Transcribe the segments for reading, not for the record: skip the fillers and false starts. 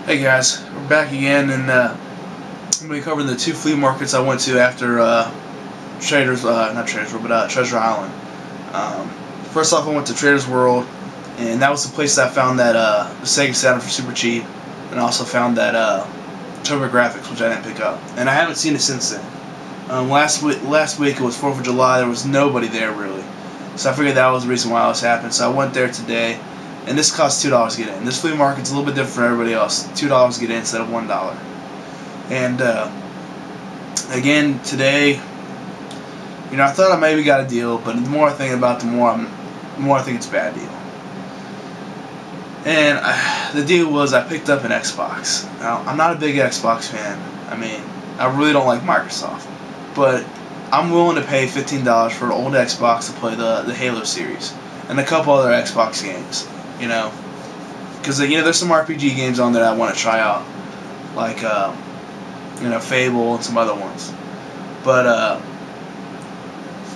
Hey guys, we're back again, and I'm going to be covering the two flea markets I went to after Treasure Island. First off, I went to Trader's World, and that was the place that I found that Sega Saturn for super cheap, and I also found that TurboGrafx, which I didn't pick up, and I haven't seen it since then. Last week it was 4th of July. There was nobody there really, so I figured that was the reason why this happened. So I went there today. And this costs $2 to get in. This flea market's a little bit different from everybody else. $2 to get in instead of $1. And again, today, I thought I maybe got a deal, but the more I think about it, the more I think it's a bad deal. And the deal was I picked up an Xbox. Now, I'm not a big Xbox fan. I mean, I really don't like Microsoft. But I'm willing to pay $15 for an old Xbox to play the Halo series and a couple other Xbox games. Because there's some RPG games on there I want to try out, like Fable and some other ones. But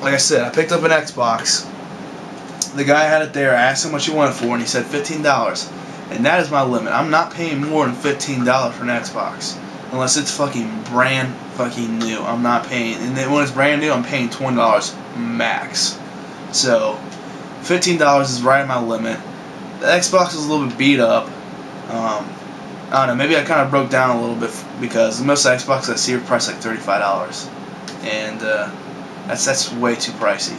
like I said, I picked up an Xbox. The guy had it there. I asked him what he wanted for, and he said $15, and that is my limit. I'm not paying more than $15 for an Xbox unless it's fucking brand fucking new. I'm not paying, and then when it's brand new, I'm paying $20 max. So $15 is right at my limit. The Xbox is a little bit beat up. I don't know, maybe I kind of broke down a little bit because most Xboxes I see are priced like $35, and that's way too pricey.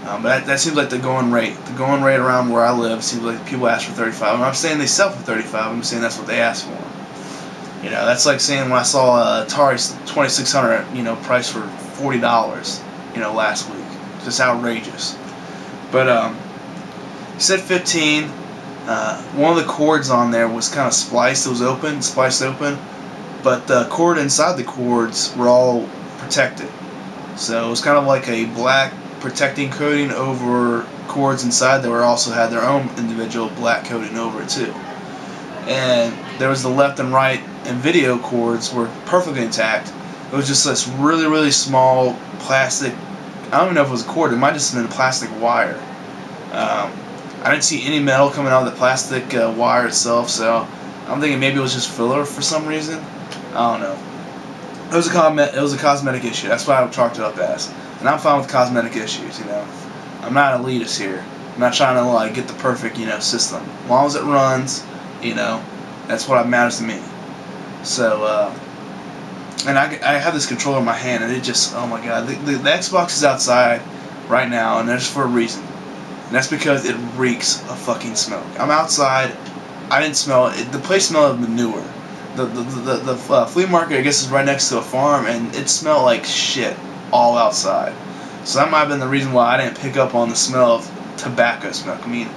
But that seems like the going rate. The going rate around where I live seems like people ask for $35. I'm not saying they sell for $35. I'm saying that's what they ask for. That's like saying when I saw Atari's 2600, priced for $40, last week. Just outrageous. But he said 15. One of the cords on there was kind of spliced. It was spliced open, but the cord inside the cords were all protected. So it was kind of like a black protecting coating over cords inside that also had their own individual black coating over it too. And there was the left and right and video cords were perfectly intact. It was just this really, really small plastic. I don't even know if it was a cord. It might have just been a plastic wire. I didn't see any metal coming out of the plastic wire itself, so I'm thinking maybe it was just filler for some reason. I don't know. It was a cosmetic issue. That's what I chalked it up as. And I'm fine with cosmetic issues. I'm not an elitist here. I'm not trying to get the perfect system. As long as it runs, that's what matters to me. So and I have this controller in my hand, and it just, oh my god, the Xbox is outside right now, and that's for a reason. And that's because it reeks of fucking smoke. I'm outside. I didn't smell it. The place smelled of manure. The flea market, I guess, is right next to a farm, and it smelled like shit all outside. So that might have been the reason why I didn't pick up on the smell of tobacco smoke. I mean,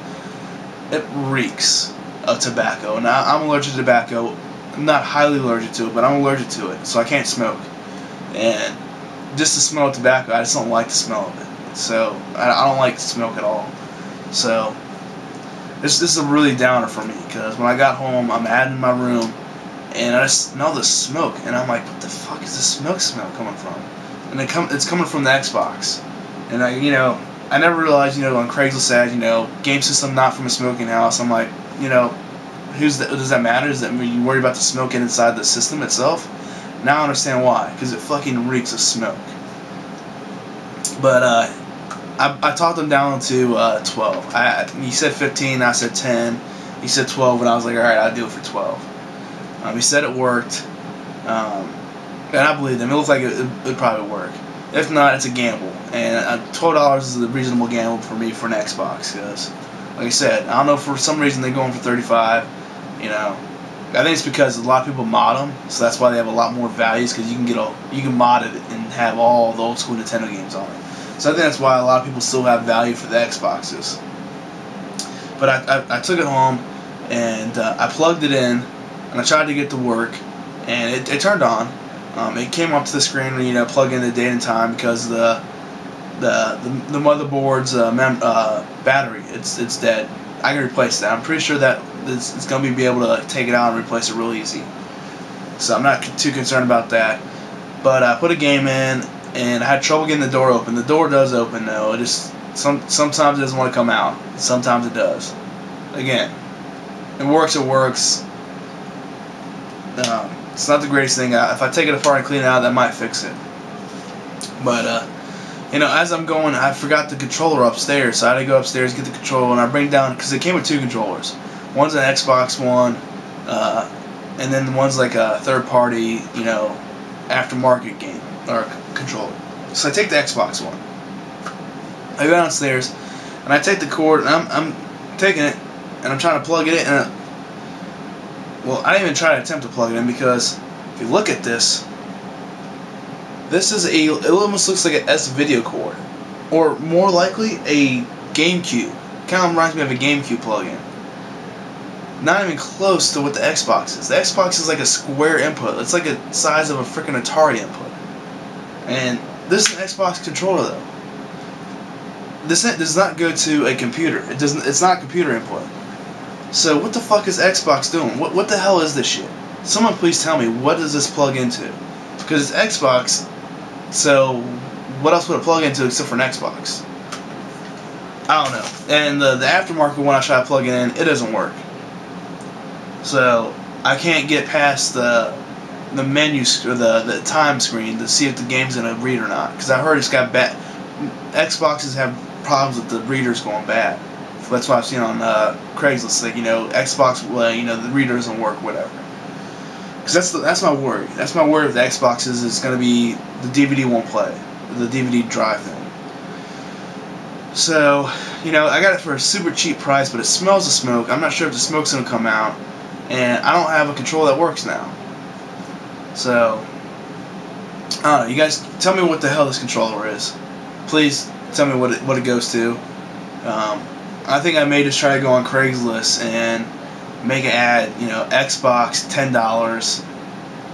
it reeks of tobacco. And I'm allergic to tobacco. I'm not highly allergic to it, but I'm allergic to it, so I can't smoke. And just the smell of tobacco, I just don't like the smell of it. So I don't like smoke at all. So this is a really downer for me, because when I got home, I'm in my room, and I just smell the smoke, and I'm like, what the fuck is the smoke smell coming from? And it's coming from the Xbox. And I never realized, on Craigslist ads, game system not from a smoking house. I'm like, does that matter? Does that mean you worry about the smoke inside the system itself? Now I understand why, because it fucking reeks of smoke. But I talked him down to 12. He said 15, I said 10. He said 12, and I was like, alright, I'll do it for 12. He said it worked, and I believed him. It looked like it'd probably work. If not, it's a gamble, and $12 is a reasonable gamble for me for an Xbox, because, like I said, I don't know, for some reason they're going for 35. I think it's because a lot of people mod them, so that's why they have a lot more values, because you can mod it and have all the old school Nintendo games on it. So I think that's why a lot of people still have value for the Xboxes. But I took it home, and I plugged it in, and I tried to get to work, and it turned on. It came up to the screen when plug in the date and time, because the motherboard's battery, it's dead. I can replace that. I'm pretty sure that it's going to be able to take it out and replace it real easy. So I'm not too concerned about that. But I put a game in, and I had trouble getting the door open. The door does open though. It just sometimes it doesn't want to come out. Sometimes it does. Again, it works. It's not the greatest thing. If I take it apart and clean it out, that might fix it. But you know, as I'm going, I forgot the controller upstairs, so I had to go upstairs, get the controller, and I bring down, because it came with 2 controllers. One's an Xbox one, and then one's like a third-party, you know, aftermarket game or controller. So I take the Xbox one. I go downstairs, and I take the cord, and I'm taking it, and I'm trying to plug it in, and well, I didn't even try to attempt to plug it in, because if you look at this, it almost looks like an S-video cord, or more likely a GameCube. Kind of reminds me of a GameCube plug-in. Not even close to what the Xbox is. The Xbox is like a square input. It's like the size of a freaking Atari input. And this is an Xbox controller though. This does not go to a computer. It doesn't. It's not a computer input. So what the fuck is Xbox doing? What the hell is this shit? Someone please tell me, what does this plug into? Because it's Xbox, so what else would it plug into except for an Xbox? I don't know. And the aftermarket one I try to plug it in, it doesn't work. So I can't get past the menu or the time screen to see if the game's gonna read or not. Because I heard it's got bad. Xboxes have problems with the readers going bad. That's what I've seen on Craigslist. Like, you know, Xbox, you know, the reader doesn't work, whatever. Because that's my worry. That's my worry with the Xboxes is going to be the DVD won't play, the DVD drive thing. So, you know, I got it for a super cheap price, but it smells of smoke. I'm not sure if the smoke's going to come out, and I don't have a controller that works now. So, I don't know. You guys tell me what the hell this controller is. Please tell me what it goes to. I think I may just try to go on Craigslist and make an ad, you know, Xbox, $10,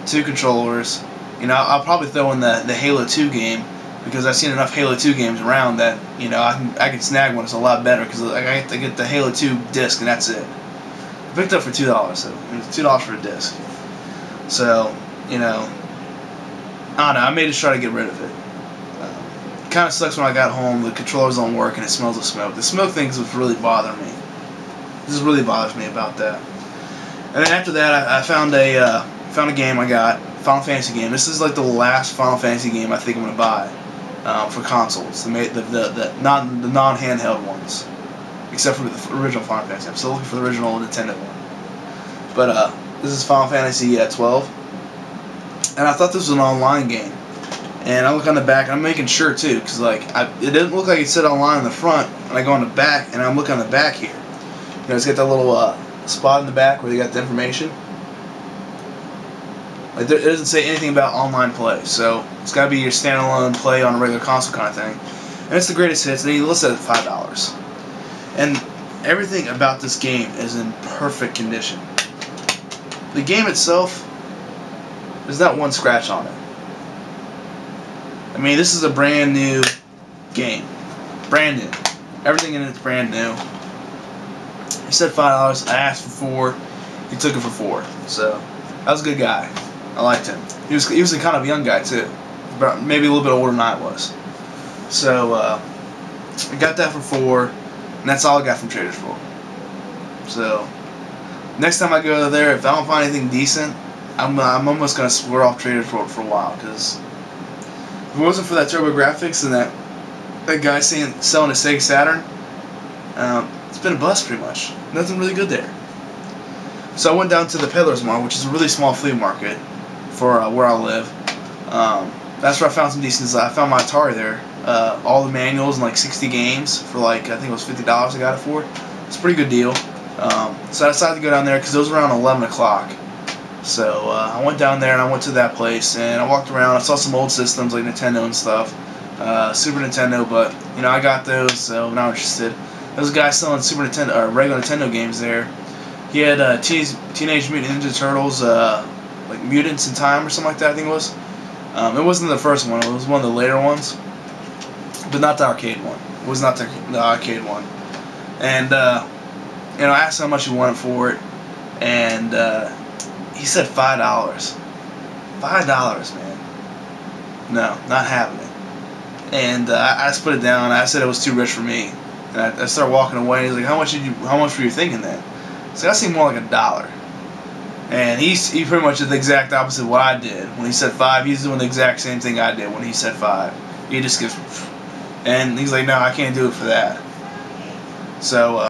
2 controllers. You know, I'll probably throw in the Halo 2 game, because I've seen enough Halo 2 games around that, you know, I can snag one. It's a lot better, because I get the Halo 2 disc, and that's it. I picked it up for $2, so it's $2 for a disc. So, you know, I don't know, I may just try to get rid of it. It kind of sucks when I got home, the controllers don't work, and it smells of smoke. The smoke thing is what's really bothering me. This really bothers me about that. And then after that, I found a game I got, Final Fantasy game. This is like the last Final Fantasy game I think I'm gonna buy for consoles. The non-handheld ones, except for the original Final Fantasy. I'm still looking for the original Nintendo one. But this is Final Fantasy 12, and I thought this was an online game. And I look on the back, and I'm making sure too, because like it didn't look like it said online on the front, and I go on the back, and I'm looking on the back here. You know, it's got that little spot in the back where they got the information. Like it doesn't say anything about online play, so it's got to be your standalone play on a regular console kind of thing. And it's the greatest hits, and he lists it at $5. And everything about this game is in perfect condition. The game itself, there's not one scratch on it. I mean, this is a brand new game. Brand new. Everything in it's brand new. He said $5. I asked for $4. He took it for $4. So, that was a good guy. I liked him. He was a kind of young guy, too. Maybe a little bit older than I was. So, I got that for $4. And that's all I got from Trader's World. So, next time I go there, if I don't find anything decent, I'm almost going to swear off Trader's World for a while. Because if it wasn't for that TurboGrafx and that guy selling a Sega Saturn, it's been a bust pretty much. Nothing really good there. So I went down to the Peddler's Mart, which is a really small flea market for where I live. That's where I found some decent stuff. I found my Atari there. All the manuals and like 60 games for like, I think it was $50 I got it for. It's a pretty good deal. So I decided to go down there because it was around 11 o'clock. So I went down there and I went to that place and I walked around. I saw some old systems like Nintendo and stuff, Super Nintendo, but you know I got those, so I'm not interested. There was a guy selling Super Nintendo or regular Nintendo games there. He had Teenage Mutant Ninja Turtles, like Mutants in Time or something like that. I think it was. It wasn't the first one. It was one of the later ones, but not the arcade one. It was not the arcade one. And you know, I asked how much he wanted for it, and he said $5. $5, man. No, not having it. And I just put it down. I said it was too rich for me. And I started walking away. He's like, "How much were you thinking then?" So I seemed more like $1. And he pretty much did the exact opposite of what I did. When he said 5, he's doing the exact same thing I did when he said 5. He just gives, and he's like, no, I can't do it for that. So,